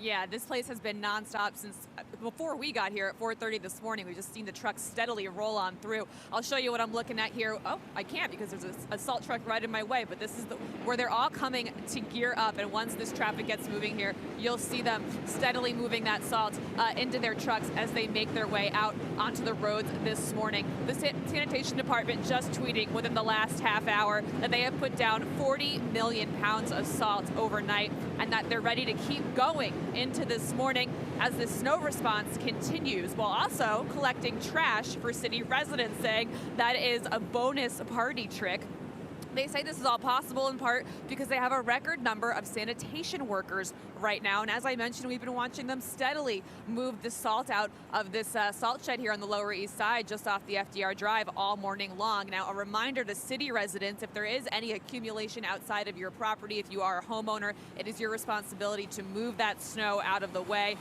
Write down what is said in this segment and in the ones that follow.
Yeah, this place has been nonstop since before we got here at 4:30 this morning. We've just seen the trucks steadily roll on through. I'll show you what I'm looking at here. Oh, I can't because there's a salt truck right in my way, but this is where they're all coming to gear up. And once this traffic gets moving here, you'll see them steadily moving that salt into their trucks as they make their way out onto the roads this morning. The sanitation department just tweeting within the last half hour that they have put down 40 million pounds of salt overnight and that they're ready to keep going into this morning as the snow response continues, while also collecting trash for city residents, saying that is a bonus party trick. They say this is all possible in part because they have a record number of sanitation workers right now. And as I mentioned, we've been watching them steadily move the salt out of this salt shed here on the Lower East Side, just off the FDR Drive all morning long. Now, a reminder to city residents, if there is any accumulation outside of your property, if you are a homeowner, it is your responsibility to move that snow out of the way.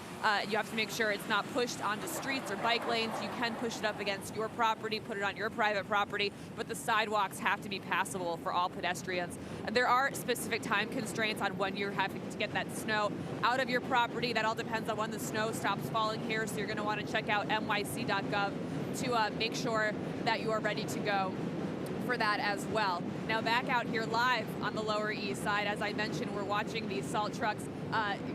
You have to make sure it's not pushed onto streets or bike lanes. You can push it up against your property, put it on your private property, but the sidewalks have to be passable for all pedestrians. There are specific time constraints on when you're having to get that snow out of your property. That all depends on when the snow stops falling here, so you're going to want to check out nyc.gov to make sure that you are ready to go for that as well. Now back out here live on the Lower East Side, as I mentioned, we're watching these salt trucks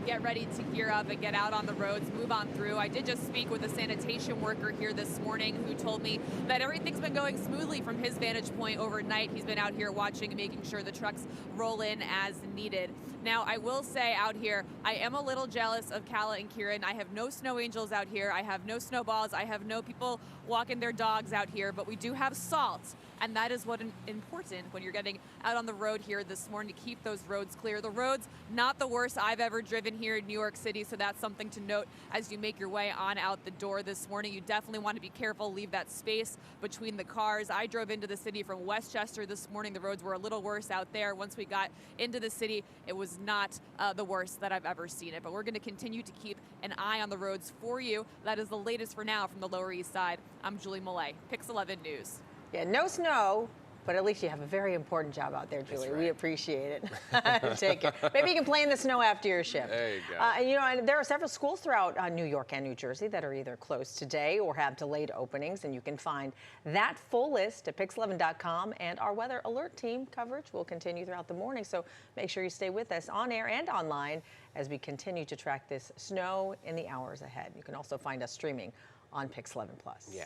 get ready to gear up and get out on the roads, move on through. I did just speak with a sanitation worker here this morning who told me that everything's been going smoothly from his vantage point overnight. He's been out here watching and making sure the trucks roll in as needed. Now, I will say out here, I am a little jealous of Kala and Kieran. I have no snow angels out here. I have no snowballs. I have no people walking their dogs out here, but we do have salt. And that is what is important when you're getting out on the road here this morning, to keep those roads clear. The roads, not the worst I've ever driven here in New York City, so that's something to note as you make your way on out the door this morning. You definitely want to be careful, leave that space between the cars. I drove into the city from Westchester this morning. The roads were a little worse out there. Once we got into the city, it was not the worst that I've ever seen it. But we're going to continue to keep an eye on the roads for you. That is the latest for now from the Lower East Side. I'm Julie Millay, Pix 11 News. Yeah, no snow, but at least you have a very important job out there, Julie. Right. We appreciate it. Take care. Maybe you can play in the snow after your shift. There you go. And there are several schools throughout New York and New Jersey that are either closed today or have delayed openings, and you can find that full list at pix11.com, and our weather alert team coverage will continue throughout the morning, so make sure you stay with us on air and online as we continue to track this snow in the hours ahead. You can also find us streaming on Pix 11 Plus. Yeah.